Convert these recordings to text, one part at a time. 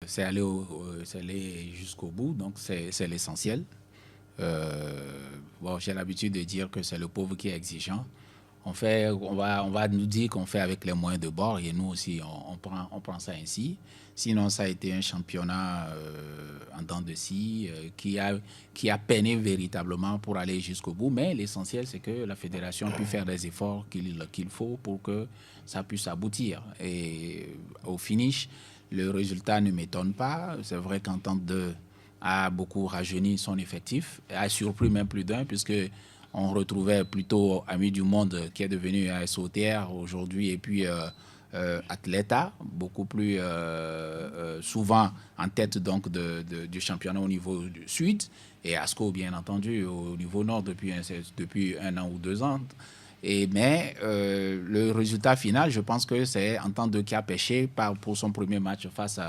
c'est aller jusqu'au bout, donc c'est l'essentiel. Bon, j'ai l'habitude de dire que c'est le pauvre qui est exigeant. On va nous dire qu'on fait avec les moyens de bord et nous aussi, on prend ça ainsi. Sinon, ça a été un championnat en dents de scie qui a peiné véritablement pour aller jusqu'au bout. Mais l'essentiel, c'est que la fédération puisse faire les efforts qu'il faut pour que ça puisse aboutir. Et au finish, le résultat ne m'étonne pas. C'est vrai qu'Entente 2 a beaucoup rajeuni son effectif, a surpris même plus d'un, puisque on retrouvait plutôt Amis du Monde qui est devenu AS Auxerre aujourd'hui et puis Atleta, beaucoup plus souvent en tête donc du championnat au niveau du sud et Asco bien entendu au niveau nord depuis un an ou 2 ans. Mais le résultat final, je pense que c'est Entente 2 qui a pêché pour son premier match face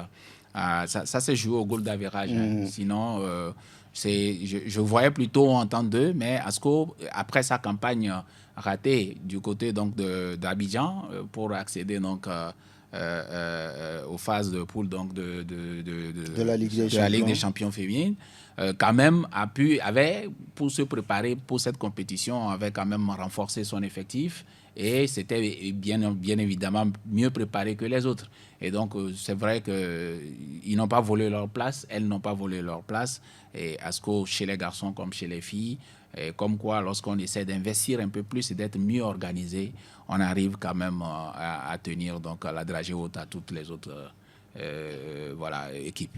ça s'est joué au goal d'avérage. Sinon, je voyais plutôt Entente 2, mais Asco, après sa campagne ratée du côté donc d'Abidjan pour accéder donc aux phases de poule donc de la Ligue des Champions féminines, quand même avait pour se préparer pour cette compétition, avait quand même renforcé son effectif et c'était bien évidemment mieux préparé que les autres. Et donc, c'est vrai qu'ils n'ont pas volé leur place, elles n'ont pas volé leur place. Et Asco, chez les garçons comme chez les filles, comme quoi, lorsqu'on essaie d'investir un peu plus et d'être mieux organisé, on arrive quand même à tenir donc, la dragée haute à toutes les autres équipes.